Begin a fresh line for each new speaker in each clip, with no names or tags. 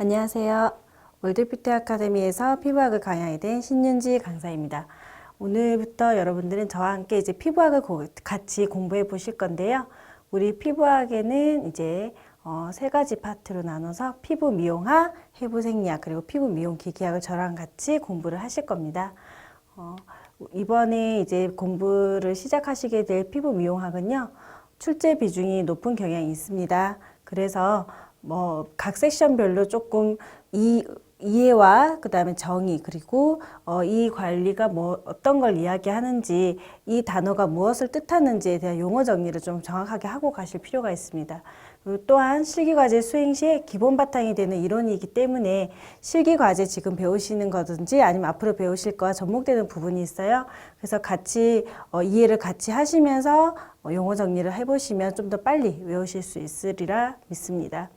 안녕하세요. 월드뷰티 아카데미에서 피부학을 강의하게 된 신윤지 강사입니다. 오늘부터 여러분들은 저와 함께 이제 피부학을 같이 공부해 보실 건데요. 우리 피부학에는 이제 세 가지 파트로 나눠서 피부 미용학, 해부 생리학, 그리고 피부 미용 기기학을 저랑 같이 공부를 하실 겁니다. 이번에 이제 공부를 시작하시게 될 피부 미용학은요, 출제 비중이 높은 경향이 있습니다. 그래서 각 섹션별로 조금 이해와 그다음에 정의, 그리고 이 관리가 어떤 걸 이야기하는지, 이 단어가 무엇을 뜻하는지에 대한 용어 정리를 좀 정확하게 하고 가실 필요가 있습니다. 그리고 또한 실기과제 수행 시에 기본 바탕이 되는 이론이기 때문에 실기과제 지금 배우시는 거든지 아니면 앞으로 배우실 거와 접목되는 부분이 있어요. 그래서 같이 이해를 같이 하시면서 용어 정리를 해보시면 좀 더 빨리 외우실 수 있으리라 믿습니다.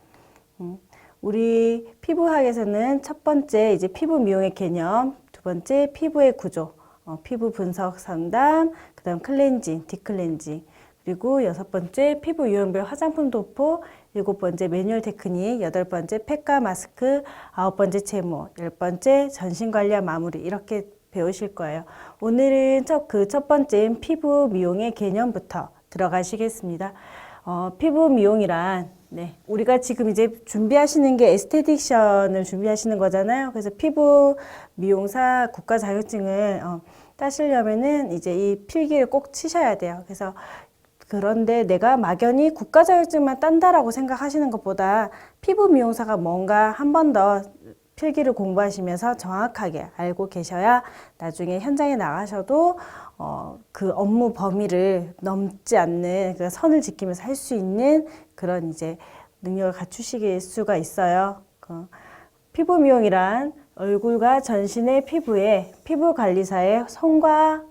우리 피부학에서는 첫 번째 이제 피부 미용의 개념, 두 번째 피부의 구조, 피부 분석 상담, 그다음 클렌징, 디클렌징, 그리고 여섯 번째 피부 유형별 화장품 도포, 일곱 번째 매뉴얼 테크닉, 여덟 번째 팩과 마스크, 아홉 번째 제모, 열 번째 전신 관리와 마무리, 이렇게 배우실 거예요. 오늘은 첫 번째 피부 미용의 개념부터 들어가시겠습니다. 피부 미용이란 우리가 지금 이제 준비하시는 게 에스테틱션을 준비하시는 거잖아요. 그래서 피부 미용사 국가 자격증을 따시려면은 이제 이 필기를 꼭 치셔야 돼요. 그런데 내가 막연히 국가 자격증만 딴다라고 생각하시는 것보다 피부 미용사가 뭔가 한 번 더 필기를 공부하시면서 정확하게 알고 계셔야 나중에 현장에 나가셔도 그 업무 범위를 넘지 않는 그 선을 지키면서 할 수 있는 그런 이제 능력을 갖추실 수가 있어요. 피부 미용이란 얼굴과 전신의 피부에 피부 관리사의 손과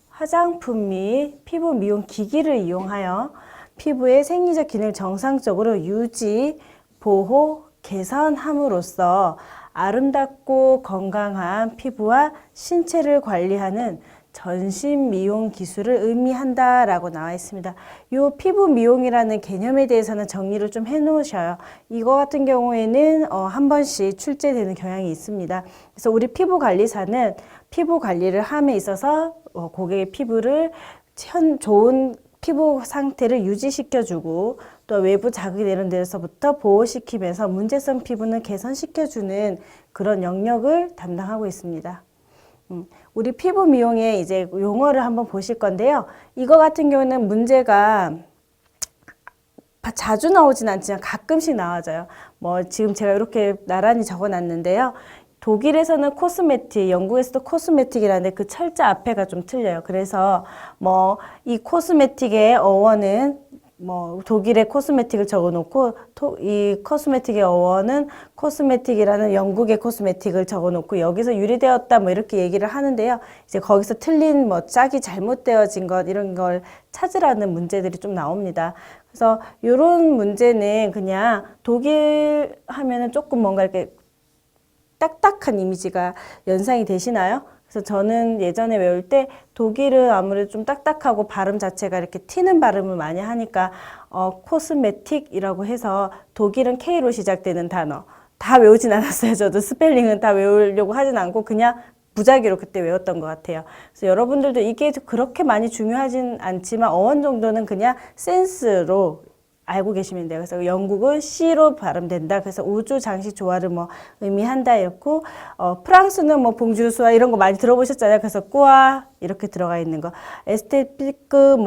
화장품 및 피부 미용 기기를 이용하여 피부의 생리적 기능을 정상적으로 유지, 보호, 개선함으로써 아름답고 건강한 피부와 신체를 관리하는 전신 미용 기술을 의미한다라고 나와 있습니다. 이 피부 미용이라는 개념에 대해서는 정리를 좀 해놓으셔요. 이거 같은 경우에는 한 번씩 출제되는 경향이 있습니다. 그래서 우리 피부 관리사는 피부 관리를 함에 있어서 고객의 피부를 좋은 피부 상태를 유지시켜주고 또 외부 자극이 되는 데서부터 보호시키면서 문제성 피부는 개선시켜주는 그런 영역을 담당하고 있습니다. 우리 피부 미용의 이제 용어를 한번 보실 건데요. 이거 같은 경우는 문제가 자주 나오진 않지만 가끔씩 나와져요. 지금 제가 이렇게 나란히 적어 놨는데요. 독일에서는 코스메틱, 영국에서도 코스메틱이라는데 그 철자 앞에가 좀 틀려요. 그래서 이 코스메틱의 어원은 독일의 코스메틱을 적어놓고 이 코스메틱의 어원은 코스메틱이라는 영국의 코스메틱을 적어놓고 여기서 유래되었다 이렇게 얘기를 하는데요. 이제 거기서 틀린 짝이 잘못되어진 것 이런 걸 찾으라는 문제들이 좀 나옵니다. 그래서 이런 문제는 그냥 독일 하면은 조금 뭔가 이렇게 딱딱한 이미지가 연상이 되시나요? 그래서 저는 예전에 외울 때 독일은 아무래도 좀 딱딱하고 발음 자체가 이렇게 튀는 발음을 많이 하니까 코스메틱이라고 해서 독일은 K로 시작되는 단어 다 외우진 않았어요. 저도 스펠링은 다 외우려고 하진 않고 그냥 무작위로 그때 외웠던 것 같아요. 그래서 여러분들도 이게 그렇게 많이 중요하진 않지만 어원 정도는 그냥 센스로 알고 계시면 돼요. 그래서 영국은 C로 발음된다. 그래서 우주 장식 조화를 의미한다였고, 프랑스는 봉주르수아 이런 거 많이 들어보셨잖아요. 그래서 꾸아 이렇게 들어가 있는 거, 에스테티크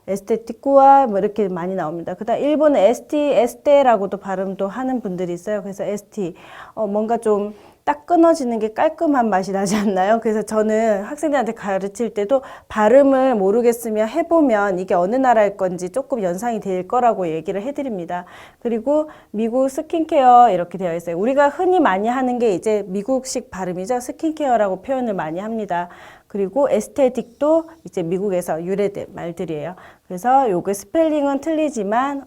에스테티꾸아 이렇게 많이 나옵니다. 그다음 일본은 에스테라고도 발음도 하는 분들이 있어요. 그래서 에스티 뭔가 좀 딱 끊어지는 게 깔끔한 맛이 나지 않나요? 그래서 저는 학생들한테 가르칠 때도 발음을 모르겠으면 해보면 이게 어느 나라일 건지 조금 연상이 될 거라고 얘기를 해드립니다. 그리고 미국 스킨케어 이렇게 되어 있어요. 우리가 흔히 많이 하는 게 이제 미국식 발음이죠. 스킨케어라고 표현을 많이 합니다. 그리고 에스테틱도 이제 미국에서 유래된 말들이에요. 그래서 요게 스펠링은 틀리지만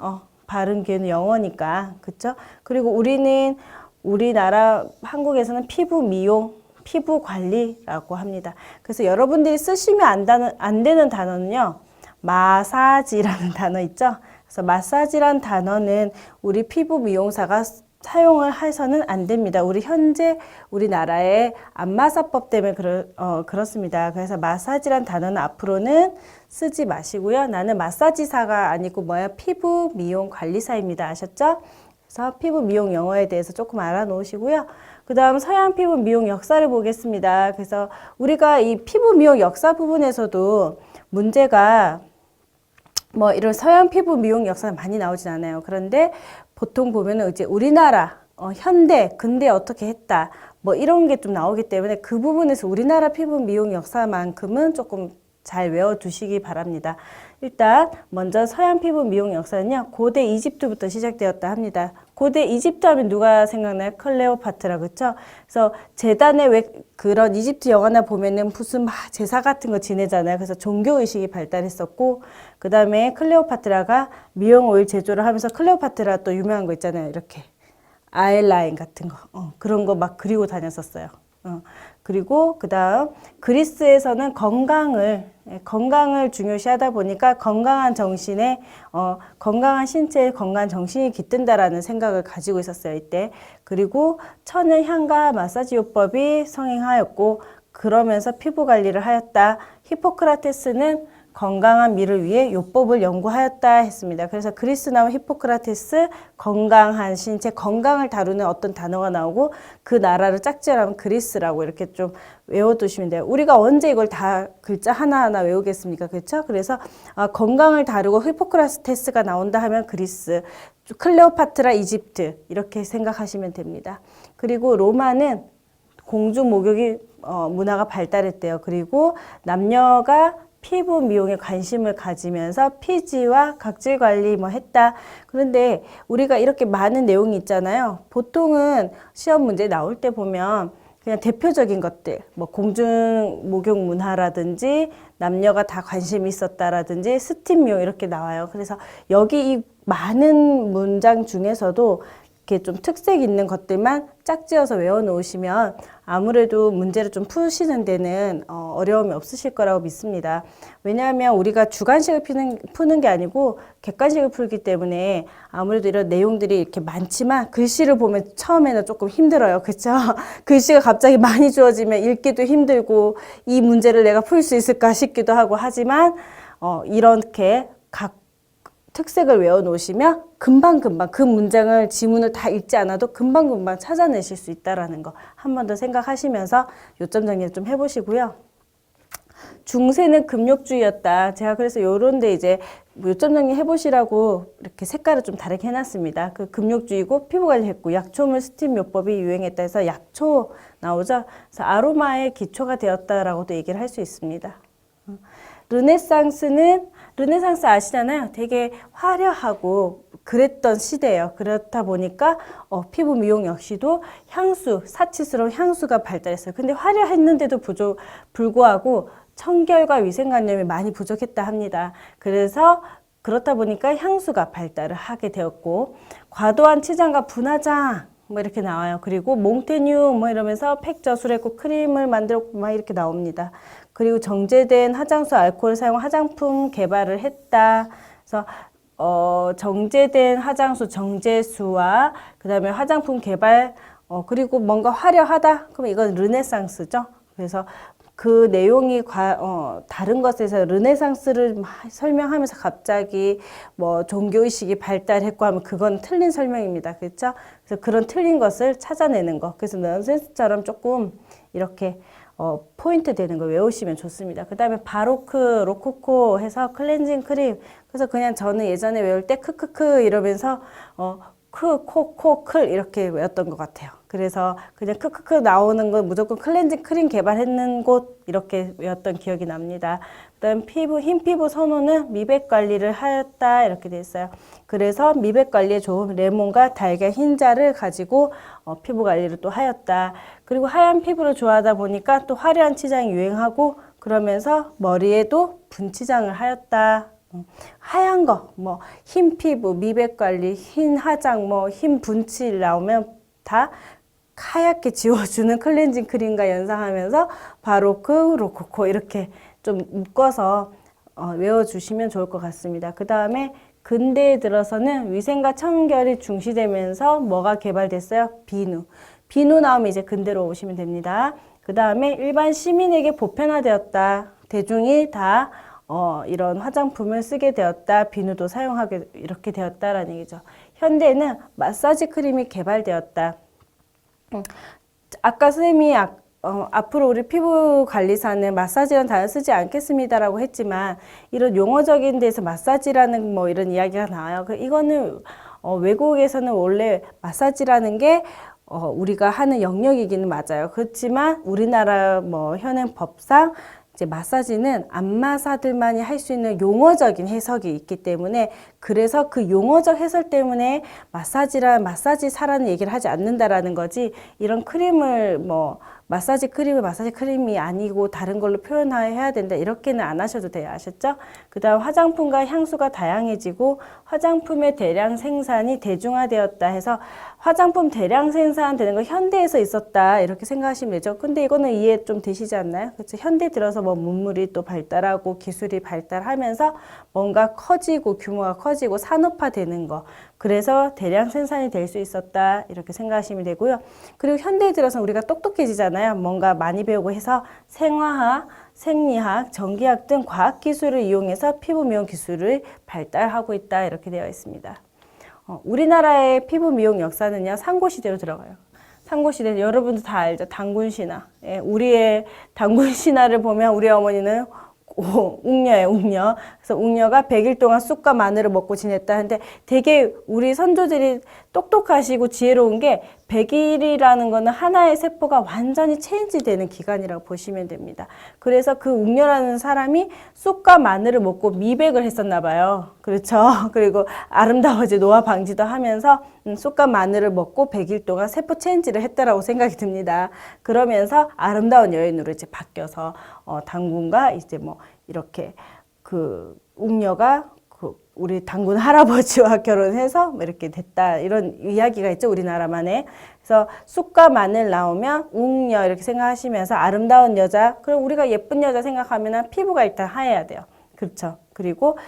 발음 기회는 영어니까 그쵸? 그리고 우리나라 한국에서는 피부 미용, 피부 관리라고 합니다. 그래서 여러분들이 쓰시면 안 되는 단어는요. 마사지라는 단어 있죠? 그래서 마사지란 단어는 우리 피부 미용사가 사용을 해서는 안 됩니다. 우리 현재 우리나라의 안마사법 때문에 그렇습니다. 그래서 마사지란 단어는 앞으로는 쓰지 마시고요. 나는 마사지사가 아니고 피부 미용 관리사입니다. 아셨죠? 그래서 피부 미용 용어에 대해서 조금 알아놓으시고요. 그 다음 서양 피부 미용 역사를 보겠습니다. 그래서 우리가 이 피부 미용 역사 부분에서도 문제가 이런 서양 피부 미용 역사는 많이 나오진 않아요. 그런데 보통 보면은 이제 우리나라 현대 근대 어떻게 했다 이런 게 좀 나오기 때문에 그 부분에서 우리나라 피부 미용 역사만큼은 조금 잘 외워두시기 바랍니다. 일단 먼저 서양 피부 미용 역사는요, 고대 이집트부터 시작되었다 합니다. 고대 이집트 하면 누가 생각나요? 클레오파트라, 그렇죠? 그래서 제단에 왜 그런 이집트 영화나 보면은 무슨 막 제사 같은 거 지내잖아요. 그래서 종교 의식이 발달했었고, 그 다음에 클레오파트라가 미용 오일 제조를 하면서 클레오파트라 또 유명한 거 있잖아요. 이렇게 아이라인 같은 거, 그런 거 막 그리고 다녔었어요. 그리고 그 다음 그리스에서는 건강을 중요시하다 보니까 건강한 정신에 건강한 신체에 건강한 정신이 깃든다라는 생각을 가지고 있었어요, 이때. 그리고 천연 향과 마사지 요법이 성행하였고, 그러면서 피부 관리를 하였다. 히포크라테스는 건강한 미를 위해 요법을 연구하였다 했습니다. 그래서 그리스 나온 히포크라테스, 건강한 신체, 건강을 다루는 어떤 단어가 나오고 그 나라를 짝지어하면 그리스라고 이렇게 좀 외워두시면 돼요. 우리가 언제 이걸 다 글자 하나하나 외우겠습니까? 그렇죠? 그래서 건강을 다루고 히포크라테스가 나온다 하면 그리스, 클레오파트라 이집트 이렇게 생각하시면 됩니다. 그리고 로마는 공주 목욕이 문화가 발달했대요. 그리고 남녀가 피부 미용에 관심을 가지면서 피지와 각질 관리 했다. 그런데 우리가 이렇게 많은 내용이 있잖아요. 보통은 시험 문제 나올 때 보면 그냥 대표적인 것들, 공중 목욕 문화라든지 남녀가 다 관심이 있었다라든지 스팀 미용 이렇게 나와요. 그래서 여기 이 많은 문장 중에서도 이렇게 좀 특색 있는 것들만 짝지어서 외워놓으시면 아무래도 문제를 좀 푸시는 데는 어려움이 없으실 거라고 믿습니다. 왜냐하면 우리가 주관식을 푸는 게 아니고 객관식을 풀기 때문에 아무래도 이런 내용들이 이렇게 많지만 글씨를 보면 처음에는 조금 힘들어요. 그렇죠? 글씨가 갑자기 많이 주어지면 읽기도 힘들고 이 문제를 내가 풀 수 있을까 싶기도 하고 하지만 이렇게 각 특색을 외워놓으시면 금방금방 그 문장을 지문을 다 읽지 않아도 금방금방 찾아내실 수 있다는 거 한 번 더 생각하시면서 요점 정리를 좀 해보시고요. 중세는 금욕주의였다. 제가 그래서 요런데 이제 요점 정리 해보시라고 이렇게 색깔을 좀 다르게 해놨습니다. 그 금욕주의고 피부관리 했고 약초물 스팀 요법이 유행했다 해서 약초 나오죠. 그래서 아로마의 기초가 되었다라고도 얘기를 할 수 있습니다. 르네상스 아시잖아요. 되게 화려하고 그랬던 시대예요. 그렇다 보니까 피부 미용 역시도 향수, 사치스러운 향수가 발달했어요. 근데 화려했는데도 불구하고 청결과 위생관념이 많이 부족했다 합니다. 그래서 그렇다 보니까 향수가 발달을 하게 되었고, 과도한 치장과 분화장 이렇게 나와요. 그리고 몽테뉴 이러면서 팩 저술했고 크림을 만들었고 이렇게 나옵니다. 그리고 정제된 화장수, 알코올 사용 화장품 개발을 했다. 그래서 정제된 화장수, 정제수와 그 다음에 화장품 개발, 그리고 뭔가 화려하다? 그럼 이건 르네상스죠. 그래서 그 내용이 다른 것에서 르네상스를 설명하면서 갑자기 종교의식이 발달했고 하면 그건 틀린 설명입니다. 그렇죠? 그래서 그런 틀린 것을 찾아내는 거. 그래서 넌센스처럼 조금 이렇게 포인트 되는 걸 외우시면 좋습니다. 그 다음에 바로크, 로코코 해서 클렌징 크림. 그래서 그냥 저는 예전에 외울 때 크크크 이러면서 클 이렇게 외웠던 것 같아요. 그래서 그냥 크크크 나오는 건 무조건 클렌징 크림 개발했는 곳 이렇게 외웠던 기억이 납니다. 그다음 흰 피부 선호는 미백 관리를 하였다 이렇게 돼 있어요. 그래서 미백 관리에 좋은 레몬과 달걀 흰자를 가지고 피부 관리를 또 하였다. 그리고 하얀 피부를 좋아하다 보니까 또 화려한 치장이 유행하고 그러면서 머리에도 분치장을 하였다. 하얀 거, 흰 피부, 미백 관리, 흰 화장, 흰 분칠 나오면 다 하얗게 지워주는 클렌징 크림과 연상하면서 바로크, 로코코 이렇게 좀 묶어서 외워주시면 좋을 것 같습니다. 그 다음에 근대에 들어서는 위생과 청결이 중시되면서 뭐가 개발됐어요? 비누. 비누 나오면 이제 근대로 오시면 됩니다. 그 다음에 일반 시민에게 보편화되었다. 대중이 다 이런 화장품을 쓰게 되었다. 비누도 사용하게 이렇게 되었다라는 얘기죠. 현대에는 마사지 크림이 개발되었다. 아까 선생님이 앞으로 우리 피부 관리사는 마사지라는 단어 쓰지 않겠습니다라고 했지만 이런 용어적인 데서 마사지라는 뭐 이런 이야기가 나와요. 이거는 외국에서는 원래 마사지라는 게 우리가 하는 영역이기는 맞아요. 그렇지만 우리나라 뭐 현행 법상 이제 마사지는 안마사들만이 할 수 있는 용어적인 해석이 있기 때문에 그래서 그 용어적 해석 때문에 마사지사라는 얘기를 하지 않는다라는 거지 이런 크림을 뭐 마사지 크림이 아니고 다른 걸로 표현해야 된다 이렇게는 안 하셔도 돼요. 아셨죠? 그 다음 화장품과 향수가 다양해지고 화장품의 대량 생산이 대중화되었다 해서 화장품 대량 생산되는 거 현대에서 있었다 이렇게 생각하시면 되죠. 근데 이거는 이해 좀 되시지 않나요? 그렇죠? 현대 들어서 뭐 문물이 또 발달하고 기술이 발달하면서 뭔가 커지고 규모가 커지고 산업화되는 거 그래서 대량 생산이 될 수 있었다 이렇게 생각하시면 되고요. 그리고 현대에 들어서 우리가 똑똑해지잖아요. 뭔가 많이 배우고 해서 생화학, 생리학, 전기학 등 과학기술을 이용해서 피부 미용 기술을 발달하고 있다 이렇게 되어 있습니다. 우리나라의 피부 미용 역사는요. 상고시대로 들어가요. 상고시대 여러분도 다 알죠. 단군신화. 예, 우리의 단군신화를 보면 우리 어머니는 웅녀예요, 웅녀. 그래서 웅녀가 100일 동안 쑥과 마늘을 먹고 지냈다 하는데 되게 우리 선조들이 똑똑하시고 지혜로운 게 100일이라는 거는 하나의 세포가 완전히 체인지 되는 기간이라고 보시면 됩니다. 그래서 그 웅녀라는 사람이 쑥과 마늘을 먹고 미백을 했었나 봐요. 그렇죠. 그리고 아름다워지 노화 방지도 하면서 쑥과 마늘을 먹고 100일 동안 세포 체인지를 했다라고 생각이 듭니다. 그러면서 아름다운 여인으로 이제 바뀌어서 단군과 이제 뭐 이렇게 그 웅녀가 우리 단군 할아버지와 결혼해서 이렇게 됐다 이런 이야기가 있죠 우리나라만에. 그래서 쑥과 마늘 나오면 웅녀 이렇게 생각하시면서 아름다운 여자 그럼 우리가 예쁜 여자 생각하면 피부가 일단 하얘야 돼요. 그렇죠. 그리고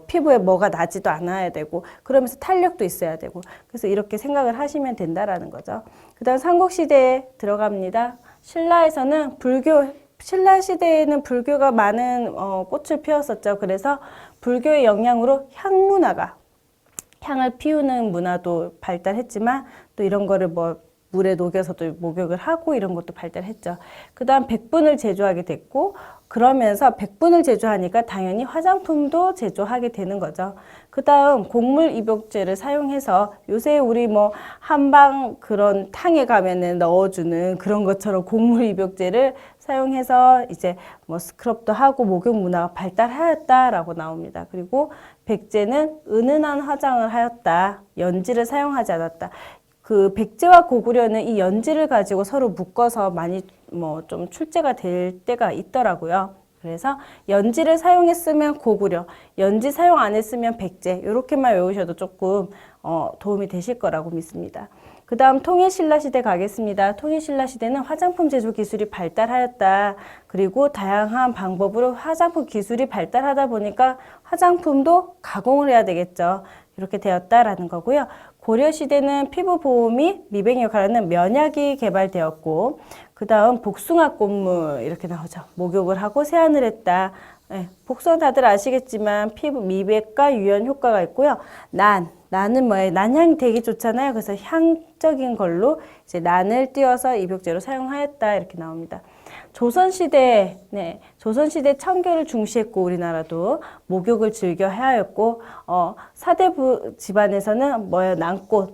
피부에 뭐가 나지도 않아야 되고 그러면서 탄력도 있어야 되고 그래서 이렇게 생각을 하시면 된다라는 거죠. 그 다음 삼국시대에 들어갑니다. 신라에서는 신라 시대에는 불교가 많은 꽃을 피웠었죠. 그래서 불교의 영향으로 향문화가 향을 피우는 문화도 발달했지만 또 이런 거를 뭐 물에 녹여서도 목욕을 하고 이런 것도 발달했죠. 그 다음 백분을 제조하게 됐고 그러면서 백분을 제조하니까 당연히 화장품도 제조하게 되는 거죠. 그 다음 곡물 입욕제를 사용해서 요새 우리 뭐 한방 그런 탕에 가면은 넣어주는 그런 것처럼 곡물 입욕제를 사용해서 이제 뭐 스크럽도 하고 목욕 문화가 발달하였다라고 나옵니다. 그리고 백제는 은은한 화장을 하였다. 연지를 사용하지 않았다. 그 백제와 고구려는 이 연지를 가지고 서로 묶어서 많이 뭐 좀 출제가 될 때가 있더라고요. 그래서 연지를 사용했으면 고구려, 연지 사용 안 했으면 백제 이렇게만 외우셔도 조금 도움이 되실 거라고 믿습니다. 그 다음 통일신라시대 가겠습니다. 통일신라시대는 화장품 제조 기술이 발달하였다. 그리고 다양한 방법으로 화장품 기술이 발달하다 보니까 화장품도 가공을 해야 되겠죠. 이렇게 되었다라는 거고요. 고려시대는 피부 보호 및 미백 역할을 하는 면약이 개발되었고 그 다음 복숭아 꽃물 이렇게 나오죠. 목욕을 하고 세안을 했다. 네, 복숭아 다들 아시겠지만 피부 미백과 유연 효과가 있고요. 난은 뭐예요? 난향이 되게 좋잖아요. 그래서 향적인 걸로 이제 난을 띄워서 입욕제로 사용하였다 이렇게 나옵니다. 조선시대 청결을 중시했고 우리나라도 목욕을 즐겨 하였고 사대부 집안에서는 뭐예요?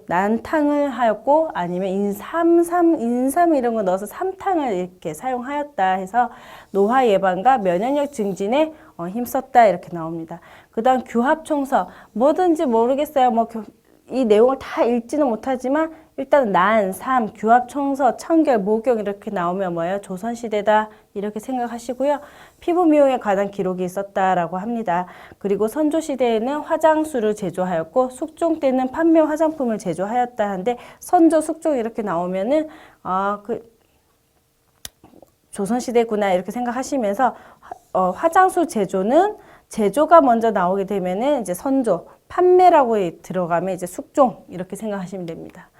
난탕을 하였고 아니면 인삼 이런 거 넣어서 삼탕을 이렇게 사용하였다 해서 노화 예방과 면역력 증진에 힘썼다 이렇게 나옵니다. 그 다음 규합청서 뭐든지 모르겠어요. 뭐 이 내용을 다 읽지는 못하지만 일단 난, 삼, 규합, 청서, 청결, 목욕 이렇게 나오면 뭐예요? 조선시대다 이렇게 생각하시고요. 피부 미용에 관한 기록이 있었다라고 합니다. 그리고 선조시대에는 화장수를 제조하였고 숙종 때는 판매 화장품을 제조하였다 하는데 선조, 숙종 이렇게 나오면은 조선시대구나 이렇게 생각하시면서 화장수 제조가 먼저 나오게 되면은 이제 선조, 판매라고 들어가면 이제 숙종 이렇게 생각하시면 됩니다.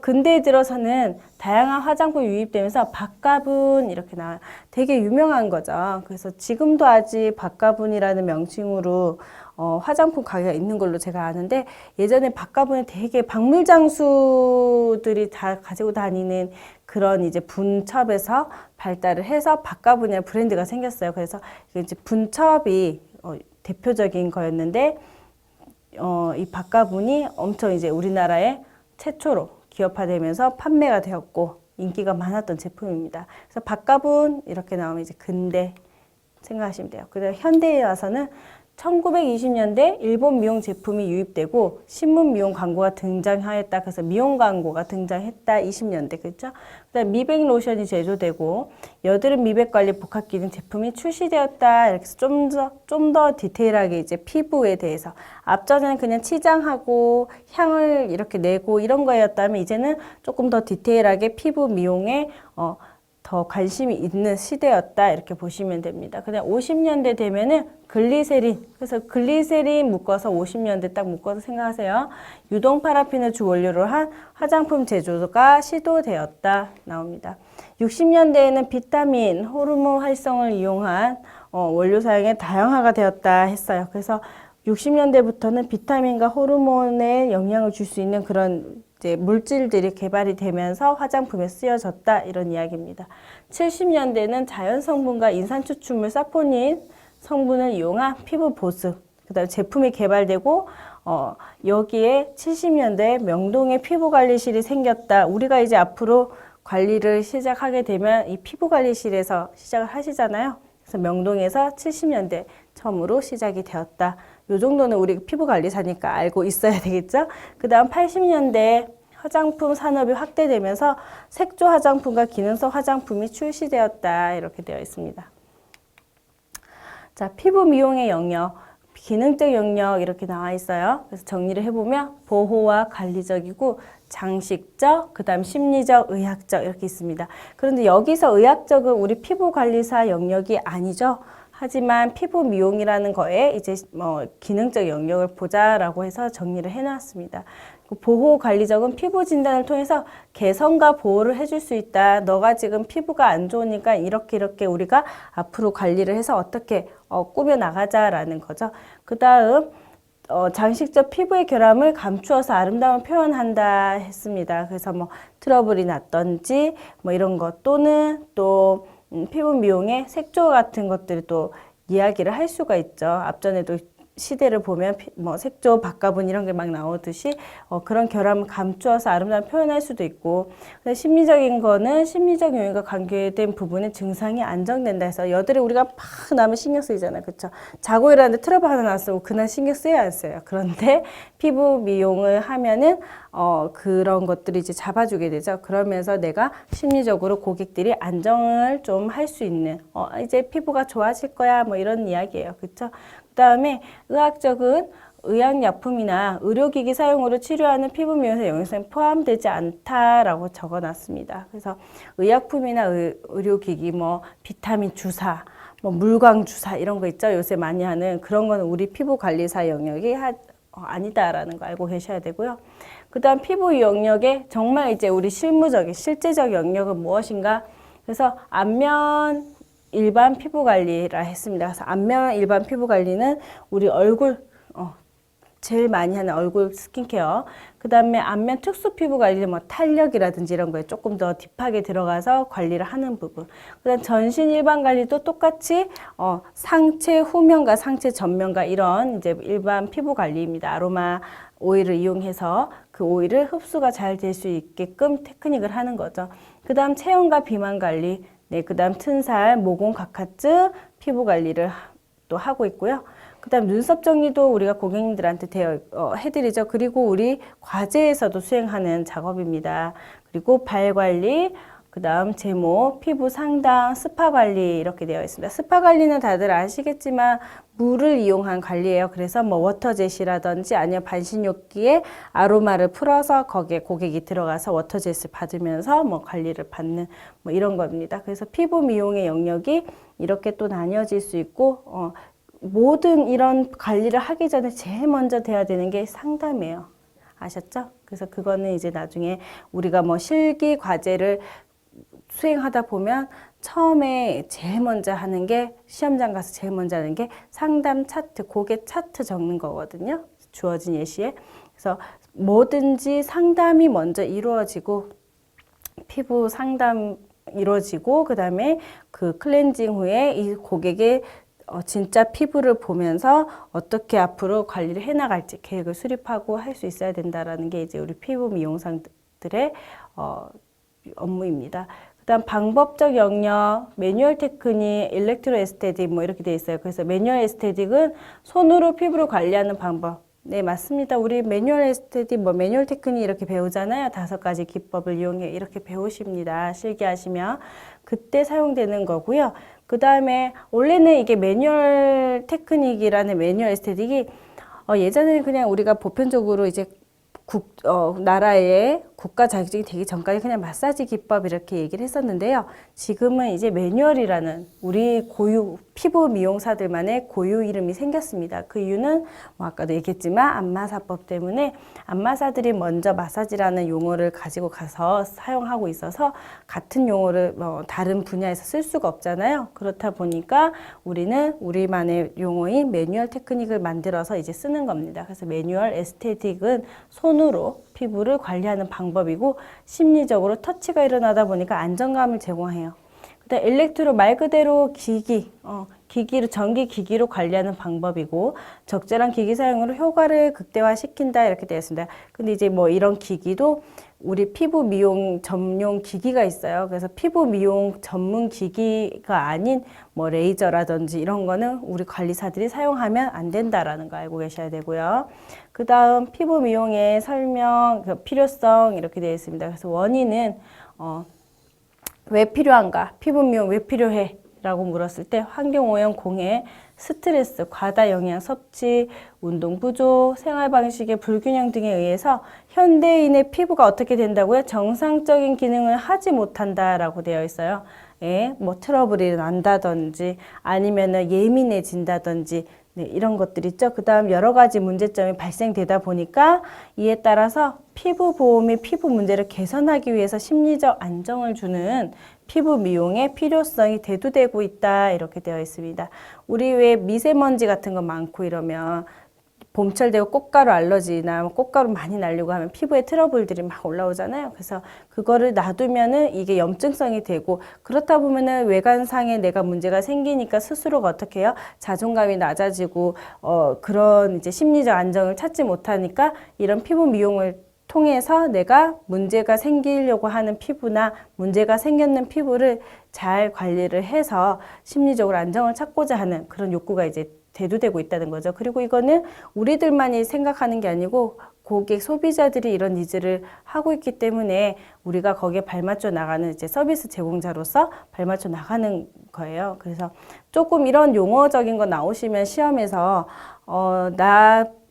근대에 들어서는 다양한 화장품이 유입되면서 박가분 이렇게 나와요. 되게 유명한 거죠. 그래서 지금도 아직 박가분이라는 명칭으로 화장품 가게가 있는 걸로 제가 아는데, 예전에 박가분이 되게 박물장수들이 다 가지고 다니는 그런 이제 분첩에서 발달을 해서 박가분이라는 브랜드가 생겼어요. 그래서 이제 분첩이 대표적인 거였는데, 이 박가분이 엄청 이제 우리나라에 최초로 기업화되면서 판매가 되었고 인기가 많았던 제품입니다. 그래서 박가분 이렇게 나오면 이제 근대 생각하시면 돼요. 그다음 현대에 와서는 1920년대 일본 미용 제품이 유입되고 신문 미용 광고가 등장하였다. 그래서 미용 광고가 등장했다. 20년대 그렇죠? 그다음 미백 로션이 제조되고 여드름 미백 관리 복합 기능 제품이 출시되었다. 이렇게 해서 좀 더 디테일하게 이제 피부에 대해서, 앞전에는 그냥 치장하고 향을 이렇게 내고 이런 거였다면 이제는 조금 더 디테일하게 피부 미용에 더 관심이 있는 시대였다. 이렇게 보시면 됩니다. 그냥 50년대 되면은 글리세린, 그래서 글리세린 묶어서 50년대 딱 묶어서 생각하세요. 유동 파라핀을 주 원료로 한 화장품 제조가 시도되었다 나옵니다. 60년대에는 비타민, 호르몬 활성을 이용한 원료 사용이 다양화가 되었다 했어요. 그래서 60년대부터는 비타민과 호르몬에 영향을 줄 수 있는 그런 이제 물질들이 개발이 되면서 화장품에 쓰여졌다 이런 이야기입니다. 70년대는 자연 성분과 인산 추출물 사포닌 성분을 이용한 피부 보습, 그다음에 제품이 개발되고 여기에 70년대 명동에 피부 관리실이 생겼다. 우리가 이제 앞으로 관리를 시작하게 되면 이 피부 관리실에서 시작을 하시잖아요. 그래서 명동에서 70년대 처음으로 시작이 되었다. 요 정도는 우리 피부관리사니까 알고 있어야 되겠죠? 그 다음 80년대 화장품 산업이 확대되면서 색조 화장품과 기능성 화장품이 출시되었다. 이렇게 되어 있습니다. 자, 피부 미용의 영역, 기능적 영역 이렇게 나와 있어요. 그래서 정리를 해보면 보호와 관리적이고 장식적, 그 다음 심리적, 의학적 이렇게 있습니다. 그런데 여기서 의학적은 우리 피부관리사 영역이 아니죠. 하지만 피부 미용이라는 거에 이제 기능적 영역을 보자라고 해서 정리를 해놨습니다. 보호 관리적은 피부 진단을 통해서 개선과 보호를 해줄 수 있다. 너가 지금 피부가 안 좋으니까 이렇게 우리가 앞으로 관리를 해서 어떻게 꾸며 나가자라는 거죠. 그 다음 장식적 피부의 결함을 감추어서 아름다움을 표현한다 했습니다. 그래서 트러블이 났던지 이런 것, 또는 또 피부 미용의 색조 같은 것들이 또 이야기를 할 수가 있죠. 앞전에도 시대를 보면 색조, 박가분 이런 게 막 나오듯이 그런 결함을 감추어서 아름다움을 표현할 수도 있고, 심리적인 거는 심리적 요인과 관계된 부분의 증상이 안정된다 해서 여드름 우리가 막 나면 신경 쓰이잖아요. 그렇죠? 자고 일어났는데 트러블 하나 났어요. 그날 신경 쓰여야 안 써요. 그런데 피부 미용을 하면은 그런 것들이 이제 잡아주게 되죠. 그러면서 내가 심리적으로 고객들이 안정을 좀 할 수 있는 이제 피부가 좋아질 거야 이런 이야기예요. 그렇죠? 그 다음에 의학적은 의약약품이나 의료기기 사용으로 치료하는 피부 미용에서 영양성이 포함되지 않다라고 적어놨습니다. 그래서 의약품이나 의료기기, 비타민 주사, 물광 주사 이런 거 있죠. 요새 많이 하는 그런 거는 우리 피부관리사 영역이 아니다라는 거 알고 계셔야 되고요. 그 다음 피부 영역에 정말 이제 우리 실무적인 실제적 영역은 무엇인가? 그래서 안면 일반 피부 관리라 했습니다. 그래서 안면 일반 피부 관리는 우리 얼굴 제일 많이 하는 얼굴 스킨케어, 그 다음에 안면 특수 피부 관리는 탄력이라든지 이런 거에 조금 더 딥하게 들어가서 관리를 하는 부분. 그 다음 전신 일반 관리도 똑같이 상체 후면과 상체 전면과 이런 이제 일반 피부 관리입니다. 아로마 오일을 이용해서 그 오일을 흡수가 잘 될 수 있게끔 테크닉을 하는 거죠. 그 다음 체온과 비만 관리, 네, 그 다음 튼살, 모공, 각하증 피부 관리를 또 하고 있고요. 그 다음 눈썹 정리도 우리가 고객님들한테 해드리죠. 그리고 우리 과제에서도 수행하는 작업입니다. 그리고 발 관리, 그 다음 제모, 피부 상담, 스파 관리 이렇게 되어 있습니다. 스파 관리는 다들 아시겠지만 물을 이용한 관리예요. 그래서 워터젯이라든지 아니면 반신욕기에 아로마를 풀어서 거기에 고객이 들어가서 워터젯을 받으면서 관리를 받는 이런 겁니다. 그래서 피부 미용의 영역이 이렇게 또 나뉘어질 수 있고 모든 이런 관리를 하기 전에 제일 먼저 돼야 되는 게 상담이에요. 아셨죠? 그래서 그거는 이제 나중에 우리가 뭐 실기 과제를 수행하다 보면 처음에 제일 먼저 하는 게 시험장 가서 제일 먼저 하는 게 상담 차트, 고객 차트 적는 거거든요. 주어진 예시에. 그래서 뭐든지 상담이 먼저 이루어지고 피부 상담 이루어지고 그다음에 그 클렌징 후에 이 고객의 진짜 피부를 보면서 어떻게 앞으로 관리를 해나갈지 계획을 수립하고 할 수 있어야 된다라는 게 이제 우리 피부 미용사들의 업무입니다. 그다음 방법적 영역, 매뉴얼 테크닉, 일렉트로 에스테틱 뭐 이렇게 돼 있어요. 그래서 매뉴얼 에스테틱은 손으로 피부를 관리하는 방법. 네, 맞습니다. 우리 매뉴얼 에스테틱, 뭐 매뉴얼 테크닉 이렇게 배우잖아요. 5가지 기법을 이용해 이렇게 배우십니다. 실기하시면 그때 사용되는 거고요. 그 다음에 원래는 이게 매뉴얼 테크닉이라는 매뉴얼 에스테틱이 예전에는 그냥 우리가 보편적으로 이제 나라의 국가 자격증이 되기 전까지 그냥 마사지 기법 이렇게 얘기를 했었는데요. 지금은 이제 매뉴얼이라는 우리 고유 피부 미용사들만의 고유 이름이 생겼습니다. 그 이유는 뭐 아까도 얘기했지만 안마사법 때문에 안마사들이 먼저 마사지라는 용어를 가지고 가서 사용하고 있어서 같은 용어를 다른 분야에서 쓸 수가 없잖아요. 그렇다 보니까 우리는 우리만의 용어인 매뉴얼 테크닉을 만들어서 이제 쓰는 겁니다. 그래서 매뉴얼 에스테틱은 손으로 피부를 관리하는 방법이고 심리적으로 터치가 일어나다 보니까 안정감을 제공해요. 그다음 일렉트로 말 그대로 기기로 전기 기기로 관리하는 방법이고 적절한 기기 사용으로 효과를 극대화시킨다 이렇게 되어 있습니다. 근데 이제 뭐 이런 기기도 우리 피부 미용 전용 기기가 있어요. 그래서 피부 미용 전문 기기가 아닌 뭐 레이저라든지 이런 거는 우리 관리사들이 사용하면 안 된다라는 거 알고 계셔야 되고요. 그 다음 피부 미용의 설명, 필요성 이렇게 되어 있습니다. 그래서 원인은 왜 필요한가? 피부 미용 왜 필요해? 라고 물었을 때 환경오염, 공해, 스트레스, 과다 영양 섭취, 운동 부족, 생활 방식의 불균형 등에 의해서 현대인의 피부가 어떻게 된다고요? 정상적인 기능을 하지 못한다라고 되어 있어요. 예, 뭐 트러블이 난다든지 아니면은 예민해진다든지 네, 이런 것들 있죠. 그 다음 여러 가지 문제점이 발생되다 보니까 이에 따라서 피부 보호 및 피부 문제를 개선하기 위해서 심리적 안정을 주는 피부 미용의 필요성이 대두되고 있다 이렇게 되어 있습니다. 우리 왜 미세먼지 같은 거 많고 이러면 봄철 되고 꽃가루 알러지나 꽃가루 많이 날리고 하면 피부에 트러블들이 막 올라오잖아요. 그래서 그거를 놔두면은 이게 염증성이 되고 그렇다 보면은 외관상에 내가 문제가 생기니까 스스로가 어떻게 해요? 자존감이 낮아지고 그런 이제 심리적 안정을 찾지 못하니까 이런 피부 미용을 통해서 내가 문제가 생기려고 하는 피부나 문제가 생겼는 피부를 잘 관리를 해서 심리적으로 안정을 찾고자 하는 그런 욕구가 이제 대두되고 있다는 거죠. 그리고 이거는 우리들만이 생각하는 게 아니고 고객 소비자들이 이런 니즈를 하고 있기 때문에 우리가 거기에 발맞춰 나가는 이제 서비스 제공자로서 발맞춰 나가는 거예요. 그래서 조금 이런 용어적인 거 나오시면 시험에서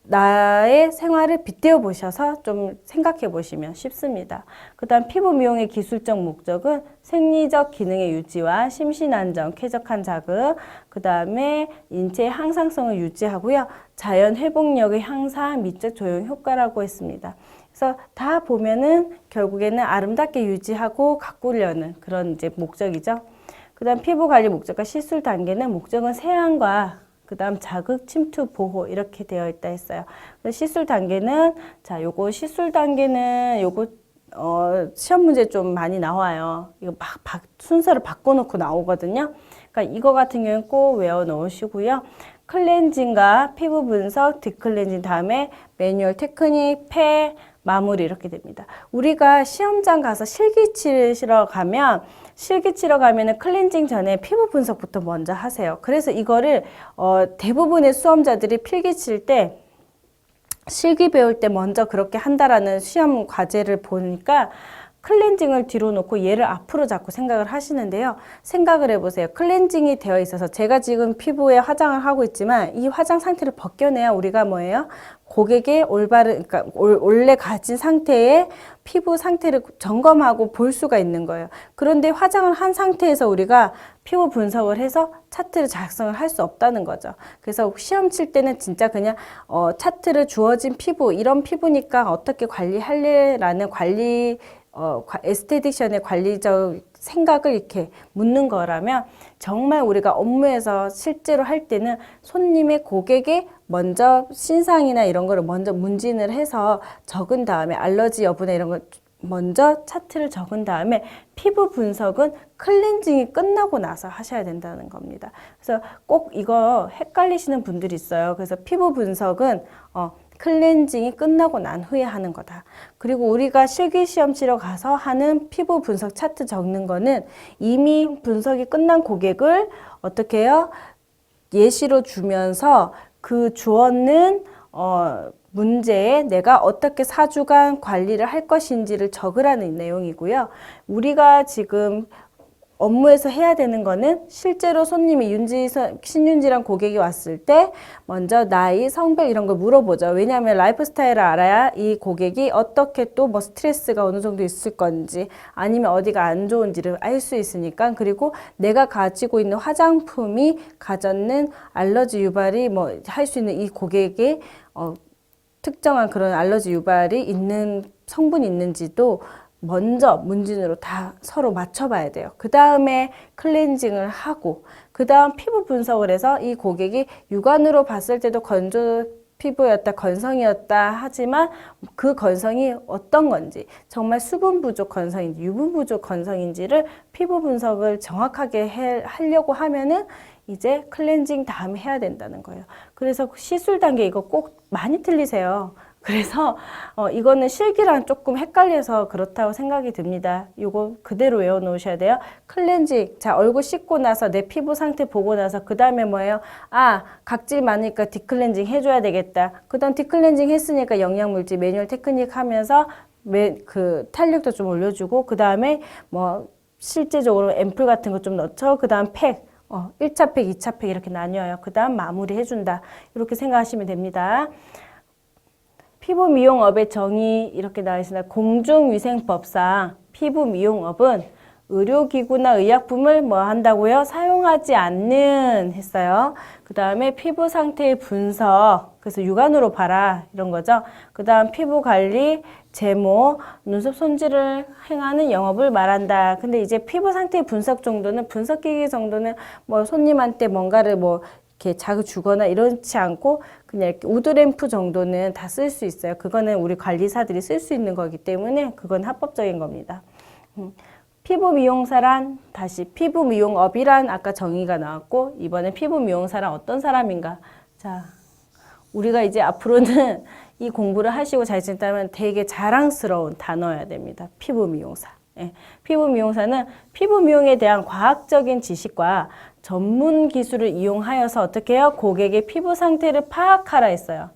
나의 생활을 빗대어 보셔서 좀 생각해 보시면 쉽습니다. 그 다음 피부 미용의 기술적 목적은 생리적 기능의 유지와 심신 안정, 쾌적한 자극, 그 다음에 인체의 항상성을 유지하고요. 자연 회복력의 향상, 미적 조형 효과라고 했습니다. 그래서 다 보면은 결국에는 아름답게 유지하고 가꾸려는 그런 이제 목적이죠. 그 다음 피부 관리 목적과 시술 단계는 목적은 세안과 그 다음 자극, 침투, 보호 이렇게 되어 있다 했어요. 시술 단계는 요거 시술 단계는 요거 시험 문제 좀 많이 나와요. 이거 막 순서를 바꿔놓고 나오거든요. 그러니까 이거 같은 경우는 꼭 외워 놓으시고요. 클렌징과 피부 분석, 딥클렌징 다음에 매뉴얼 테크닉, 팩, 마무리 이렇게 됩니다. 우리가 시험장 가서 실기 치러 가면은 클렌징 전에 피부 분석부터 먼저 하세요. 그래서 이거를 대부분의 수험자들이 필기 칠 때 실기 배울 때 먼저 그렇게 한다라는 시험 과제를 보니까 클렌징을 뒤로 놓고 얘를 앞으로 자꾸 생각을 하시는데요. 생각을 해보세요. 클렌징이 되어 있어서 제가 지금 피부에 화장을 하고 있지만 이 화장 상태를 벗겨내야 우리가 뭐예요? 고객의 올바른, 그러니까 원래 가진 상태의 피부 상태를 점검하고 볼 수가 있는 거예요. 그런데 화장을 한 상태에서 우리가 피부 분석을 해서 차트를 작성을 할 수 없다는 거죠. 그래서 시험 칠 때는 진짜 그냥 차트를 주어진 피부, 이런 피부니까 어떻게 관리할래라는 에스테틱션의 관리적 생각을 이렇게 묻는 거라면, 정말 우리가 업무에서 실제로 할 때는 손님의 고객의 먼저 신상이나 이런 거를 먼저 문진을 해서 적은 다음에 알러지 여부나 이런 거 먼저 차트를 적은 다음에 피부 분석은 클렌징이 끝나고 나서 하셔야 된다는 겁니다. 그래서 꼭 이거 헷갈리시는 분들이 있어요. 그래서 피부 분석은 클렌징이 끝나고 난 후에 하는 거다. 그리고 우리가 실기시험 치러 가서 하는 피부 분석 차트 적는 거는 이미 분석이 끝난 고객을 어떻게 해요? 예시로 주면서 그 주었는 문제에 내가 어떻게 4주간 관리를 할 것인지를 적으라는 내용이고요. 우리가 지금 업무에서 해야 되는 거는 실제로 손님이 신윤지랑 고객이 왔을 때 먼저 나이, 성별 이런 걸 물어보죠. 왜냐하면 라이프 스타일을 알아야 이 고객이 어떻게 또 뭐 스트레스가 어느 정도 있을 건지 아니면 어디가 안 좋은지를 알 수 있으니까. 그리고 내가 가지고 있는 화장품이 가졌는 알러지 유발이 뭐 할 수 있는 이 고객의 특정한 그런 알러지 유발이 있는 성분이 있는지도 먼저 문진으로 다 서로 맞춰봐야 돼요. 그 다음에 클렌징을 하고, 그 다음 피부 분석을 해서 이 고객이 육안으로 봤을 때도 건조 피부였다, 건성이었다 하지만 그 건성이 어떤 건지, 정말 수분 부족 건성인지 유분 부족 건성인지를 피부 분석을 정확하게 하려고 하면은 이제 클렌징 다음에 해야 된다는 거예요. 그래서 시술 단계 이거 꼭 많이 틀리세요. 그래서 이거는 실기랑 조금 헷갈려서 그렇다고 생각이 듭니다. 이거 그대로 외워 놓으셔야 돼요. 클렌징, 자, 얼굴 씻고 나서 내 피부 상태 보고 나서 그 다음에 뭐예요? 각질 많으니까 디클렌징 해줘야 되겠다. 그 다음 디클렌징 했으니까 영양물질 매뉴얼 테크닉 하면서 그 탄력도 좀 올려주고, 그 다음에 뭐 실제적으로 앰플 같은 거 좀 넣죠. 그 다음 팩, 1차 팩, 2차 팩 이렇게 나뉘어요. 그 다음 마무리 해준다. 이렇게 생각하시면 됩니다. 피부 미용업의 정의 이렇게 나와 있습니다. 공중위생법상 피부 미용업은 의료기구나 의약품을 뭐 한다고요? 사용하지 않는 했어요. 그 다음에 피부 상태의 분석, 그래서 육안으로 봐라 이런 거죠. 그 다음 피부 관리, 제모, 눈썹 손질을 행하는 영업을 말한다. 근데 이제 피부 상태의 분석 정도는, 분석기기 정도는 뭐 손님한테 뭔가를 뭐 이렇게 자극 주거나 이렇지 않고 그냥 이렇게 우드램프 정도는 다 쓸 수 있어요. 그거는 우리 관리사들이 쓸 수 있는 거기 때문에 그건 합법적인 겁니다. 피부 미용사란, 다시 피부 미용업이란 아까 정의가 나왔고, 이번에 피부 미용사란 어떤 사람인가. 자, 우리가 이제 앞으로는 이 공부를 하시고 잘 지냈다면 되게 자랑스러운 단어여야 됩니다. 피부 미용사. 예, 피부 미용사는 피부 미용에 대한 과학적인 지식과 전문 기술을 이용하여서 어떻게 해요? 고객의 피부 상태를 파악하라 했어요.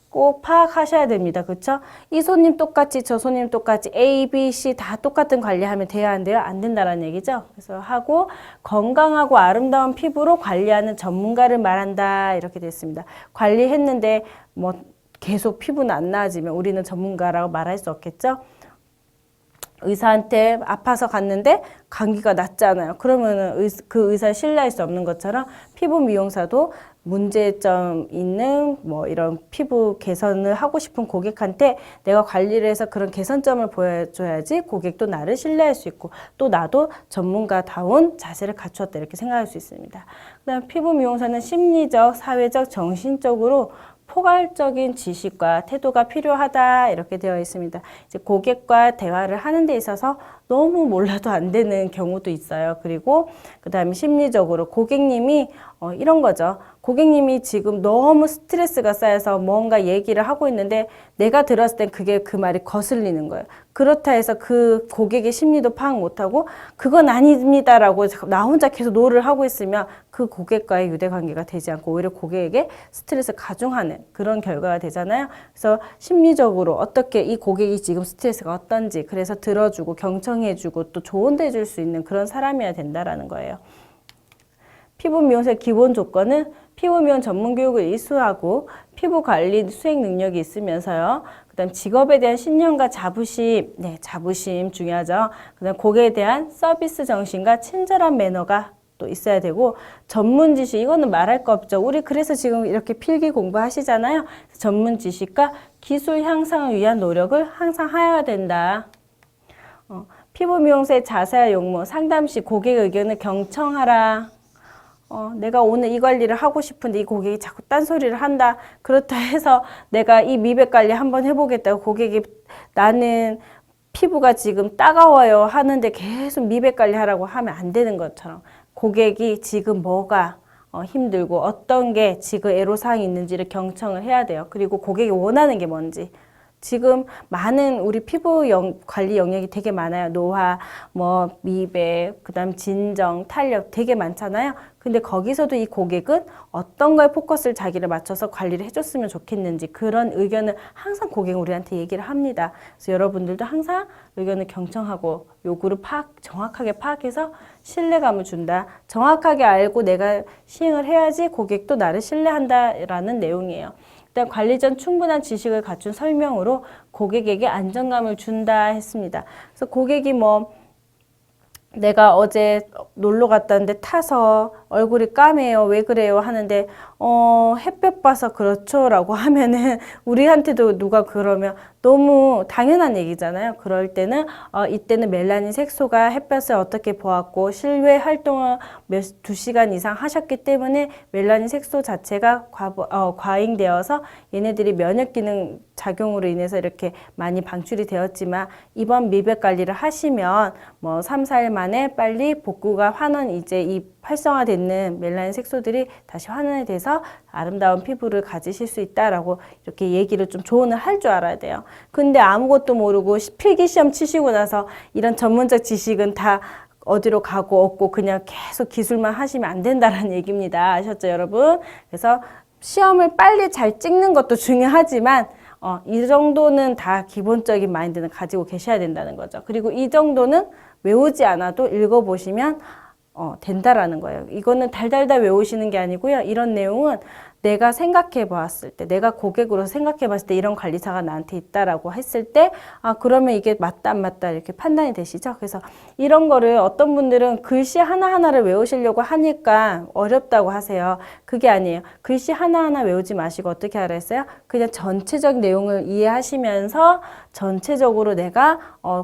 꼭 파악하셔야 됩니다. 그렇죠? 이 손님 똑같이 저 손님 똑같이 A, B, C 다 똑같은 관리하면 돼야 안 돼요? 안 된다는 얘기죠. 그래서 하고, 건강하고 아름다운 피부로 관리하는 전문가를 말한다. 이렇게 됐습니다. 관리했는데 뭐 계속 피부는 안 나아지면 우리는 전문가라고 말할 수 없겠죠? 의사한테 아파서 갔는데 감기가 낫잖아요. 그러면은 그 의사를 신뢰할 수 없는 것처럼 피부 미용사도 문제점 있는 뭐 이런 피부 개선을 하고 싶은 고객한테 내가 관리를 해서 그런 개선점을 보여줘야지 고객도 나를 신뢰할 수 있고, 또 나도 전문가다운 자세를 갖추었다 이렇게 생각할 수 있습니다. 그다음 피부 미용사는 심리적, 사회적, 정신적으로 포괄적인 지식과 태도가 필요하다 이렇게 되어 있습니다. 이제 고객과 대화를 하는 데 있어서 너무 몰라도 안 되는 경우도 있어요. 그리고 그 다음에 심리적으로 고객님이 이런 거죠. 고객님이 지금 너무 스트레스가 쌓여서 뭔가 얘기를 하고 있는데 내가 들었을 땐 그게 그 말이 거슬리는 거예요. 그렇다 해서 그 고객의 심리도 파악 못하고 그건 아닙니다라고 나 혼자 계속 노를 하고 있으면 그 고객과의 유대관계가 되지 않고 오히려 고객에게 스트레스를 가중하는 그런 결과가 되잖아요. 그래서 심리적으로 어떻게 이 고객이 지금 스트레스가 어떤지 그래서 들어주고 경청해주고 또 조언도 해줄 수 있는 그런 사람이어야 된다라는 거예요. 피부 미용사의 기본 조건은 피부 미용 전문 교육을 이수하고 피부 관리 수행 능력이 있으면서요. 그다음 직업에 대한 신념과 자부심, 자부심 중요하죠. 그다음 고객에 대한 서비스 정신과 친절한 매너가 또 있어야 되고, 전문 지식, 이거는 말할 거 없죠. 우리 그래서 지금 이렇게 필기 공부하시잖아요. 전문 지식과 기술 향상을 위한 노력을 항상 해야 된다. 피부 미용사의 자세한 용무, 상담 시 고객 의견을 경청하라. 내가 오늘 이 관리를 하고 싶은데 이 고객이 자꾸 딴소리를 한다. 그렇다 해서 내가 이 미백 관리 한번 해보겠다고 고객이 나는 피부가 지금 따가워요 하는데 계속 미백 관리 하라고 하면 안 되는 것처럼 고객이 지금 뭐가 힘들고 어떤 게 지금 애로사항이 있는지를 경청을 해야 돼요. 그리고 고객이 원하는 게 뭔지. 지금 많은 우리 피부 관리 영역이 되게 많아요. 노화, 뭐 미백, 그다음 진정, 탄력 되게 많잖아요. 근데 거기서도 이 고객은 어떤 거에 포커스를 자기를 맞춰서 관리를 해줬으면 좋겠는지 그런 의견을 항상 고객은 우리한테 얘기를 합니다. 그래서 여러분들도 항상 의견을 경청하고 요구를 정확하게 파악해서 신뢰감을 준다. 정확하게 알고 내가 시행을 해야지 고객도 나를 신뢰한다라는 내용이에요. 일단 관리 전 충분한 지식을 갖춘 설명으로 고객에게 안정감을 준다 했습니다. 그래서 고객이 뭐 내가 어제 놀러 갔다는데 타서 얼굴이 까매요. 왜 그래요? 하는데 햇볕 봐서 그렇죠 라고 하면은 우리한테도 누가 그러면 너무 당연한 얘기잖아요. 그럴 때는 이때는 멜라닌 색소가 햇볕을 어떻게 보았고 실외 활동을 2시간 이상 하셨기 때문에 멜라닌 색소 자체가 과잉되어서 얘네들이 면역 기능 작용으로 인해서 이렇게 많이 방출이 되었지만 이번 미백 관리를 하시면 뭐 3, 4일 만에 빨리 복구가 이제 이 활성화되는 멜라닌 색소들이 다시 환원이 돼서 아름다운 피부를 가지실 수 있다라고 이렇게 얘기를 좀 조언을 할 줄 알아야 돼요. 근데 아무것도 모르고 필기시험 치시고 나서 이런 전문적 지식은 다 어디로 가고 없고 그냥 계속 기술만 하시면 안 된다는 얘기입니다. 아셨죠, 여러분? 그래서 시험을 빨리 잘 찍는 것도 중요하지만 이 정도는 다 기본적인 마인드는 가지고 계셔야 된다는 거죠. 그리고 이 정도는 외우지 않아도 읽어보시면 된다라는 거예요. 이거는 달달달 외우시는 게 아니고요. 이런 내용은 내가 생각해 봤을 때, 내가 고객으로 생각해 봤을 때 이런 관리사가 나한테 있다라고 했을 때, 그러면 이게 맞다, 안 맞다 이렇게 판단이 되시죠? 그래서 이런 거를 어떤 분들은 글씨 하나하나를 외우시려고 하니까 어렵다고 하세요. 그게 아니에요. 글씨 하나하나 외우지 마시고 어떻게 하라 했어요? 그냥 전체적 내용을 이해하시면서 전체적으로 내가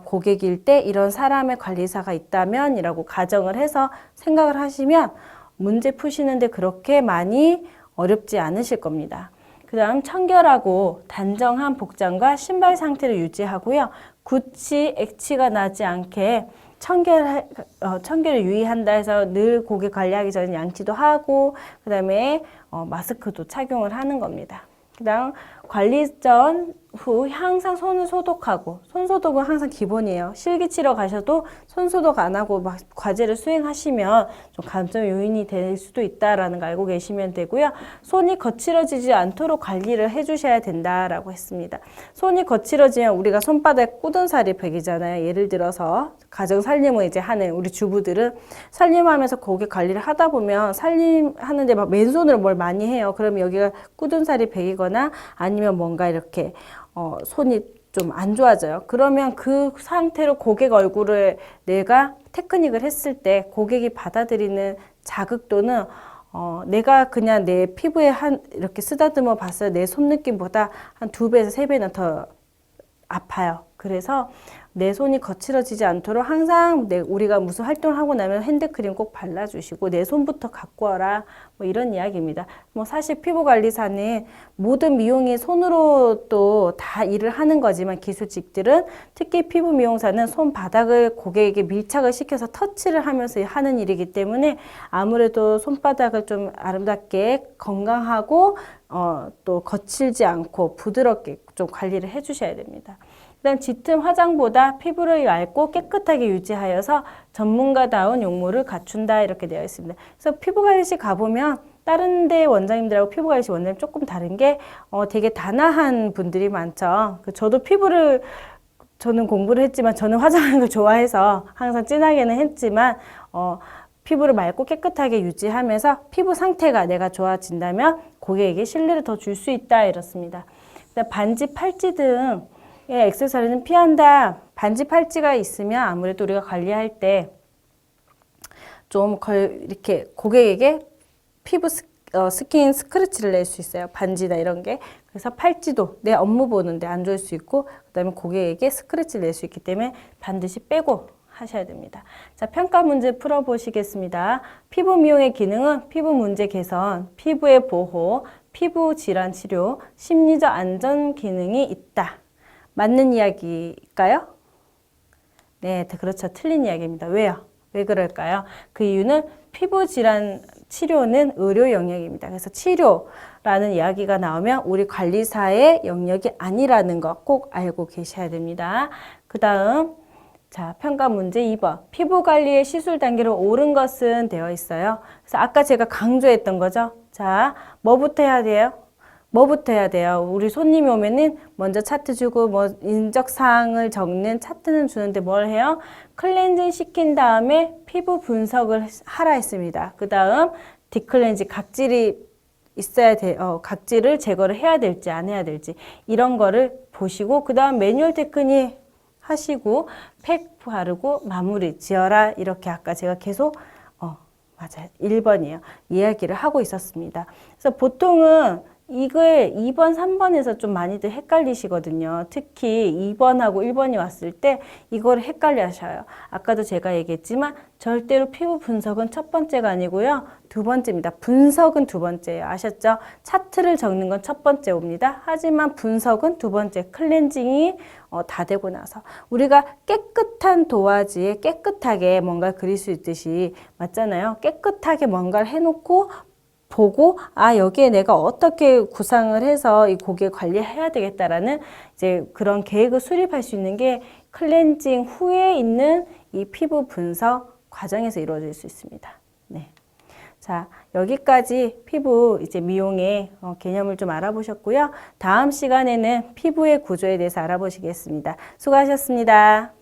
고객일 때 이런 사람의 관리사가 있다면 이라고 가정을 해서 생각을 하시면 문제 푸시는데 그렇게 많이 어렵지 않으실 겁니다. 그 다음 청결하고 단정한 복장과 신발 상태를 유지하고요. 구취, 액취가 나지 않게 청결을 유의한다 해서 늘 고객 관리하기 전에 양치도 하고 그 다음에 마스크도 착용을 하는 겁니다. 그 다음 관리 전 후 항상 손을 소독하고 손 소독은 항상 기본이에요. 실기 치러 가셔도 손 소독 안 하고 막 과제를 수행하시면 좀 감점 요인이 될 수도 있다라는 거 알고 계시면 되고요. 손이 거칠어지지 않도록 관리를 해주셔야 된다라고 했습니다. 손이 거칠어지면 우리가 손바닥에 굳은 살이 배기잖아요. 예를 들어서 가정 살림을 이제 하는 우리 주부들은 살림하면서 고객 관리를 하다 보면 살림하는데 막 맨손으로 뭘 많이 해요. 그러면 여기가 굳은 살이 배기거나 아니면 뭔가 이렇게 손이 좀 안 좋아져요. 그러면 그 상태로 고객 얼굴을 내가 테크닉을 했을 때 고객이 받아들이는 자극도는 내가 그냥 내 피부에 이렇게 쓰다듬어 봤어요. 내 손 느낌보다 한 2배에서 3배는 더 아파요. 그래서 내 손이 거칠어지지 않도록 항상 우리가 무슨 활동을 하고 나면 핸드크림 꼭 발라주시고 내 손부터 갖고 와라 뭐 이런 이야기입니다. 뭐 사실 피부관리사는 모든 미용이 손으로 또 다 일을 하는 거지만 기술직들은 특히 피부 미용사는 손바닥을 고객에게 밀착을 시켜서 터치를 하면서 하는 일이기 때문에 아무래도 손바닥을 좀 아름답게 건강하고 또 거칠지 않고 부드럽게 좀 관리를 해주셔야 됩니다. 그다음 짙은 화장보다 피부를 얇고 깨끗하게 유지하여서 전문가다운 용모를 갖춘다 이렇게 되어 있습니다. 그래서 피부관리실 가보면 다른 데 원장님들하고 피부관리실 원장님 조금 다른 게 되게 단아한 분들이 많죠. 저도 저는 공부를 했지만 저는 화장하는 걸 좋아해서 항상 진하게는 했지만 피부를 맑고 깨끗하게 유지하면서 피부 상태가 내가 좋아진다면 고객에게 신뢰를 더 줄 수 있다 이렇습니다. 반지, 팔찌 등 액세서리는 피한다. 반지, 팔찌가 있으면 아무래도 우리가 관리할 때 좀 이렇게 고객에게 피부 스킨 스크래치를 낼 수 있어요. 반지나 이런 게. 그래서 팔찌도 내 업무 보는데 안 좋을 수 있고, 그다음에 고객에게 스크래치를 낼 수 있기 때문에 반드시 빼고 하셔야 됩니다. 자, 평가 문제 풀어보시겠습니다. 피부 미용의 기능은 피부 문제 개선, 피부의 보호, 피부 질환 치료, 심리적 안전 기능이 있다. 맞는 이야기일까요? 네, 그렇죠. 틀린 이야기입니다. 왜요? 왜 그럴까요? 그 이유는 피부 질환 치료는 의료 영역입니다. 그래서 치료라는 이야기가 나오면 우리 관리사의 영역이 아니라는 거 꼭 알고 계셔야 됩니다. 그 다음, 자, 평가 문제 2번. 피부 관리의 시술 단계를 옳은 것은 되어 있어요. 그래서 아까 제가 강조했던 거죠. 자, 뭐부터 해야 돼요? 뭐부터 해야 돼요? 우리 손님이 오면은 먼저 차트 주고 뭐 인적 사항을 적는 차트는 주는데 뭘 해요? 클렌징 시킨 다음에 피부 분석을 하라 했습니다. 그 다음 디클렌징, 각질이 있어야 돼, 각질을 제거를 해야 될지 안 해야 될지 이런 거를 보시고, 그 다음 매뉴얼 테크닉 하시고 팩 바르고 마무리 지어라. 이렇게 아까 제가 계속 맞아요. 1번이에요. 이야기를 하고 있었습니다. 그래서 보통은 이걸 2번, 3번에서 좀 많이들 헷갈리시거든요. 특히 2번하고 1번이 왔을 때 이걸 헷갈려 하셔요. 아까도 제가 얘기했지만 절대로 피부 분석은 첫 번째가 아니고요. 두 번째입니다. 분석은 두 번째예요. 아셨죠? 차트를 적는 건 첫 번째 옵니다. 하지만 분석은 두 번째, 클렌징이 다 되고 나서 우리가 깨끗한 도화지에 깨끗하게 뭔가를 그릴 수 있듯이 맞잖아요. 깨끗하게 뭔가를 해놓고 보고 여기에 내가 어떻게 구상을 해서 이 고객 관리해야 되겠다라는 이제 그런 계획을 수립할 수 있는 게 클렌징 후에 있는 이 피부 분석 과정에서 이루어질 수 있습니다. 네. 자, 여기까지 피부 이제 미용의 개념을 좀 알아보셨고요. 다음 시간에는 피부의 구조에 대해서 알아보시겠습니다. 수고하셨습니다.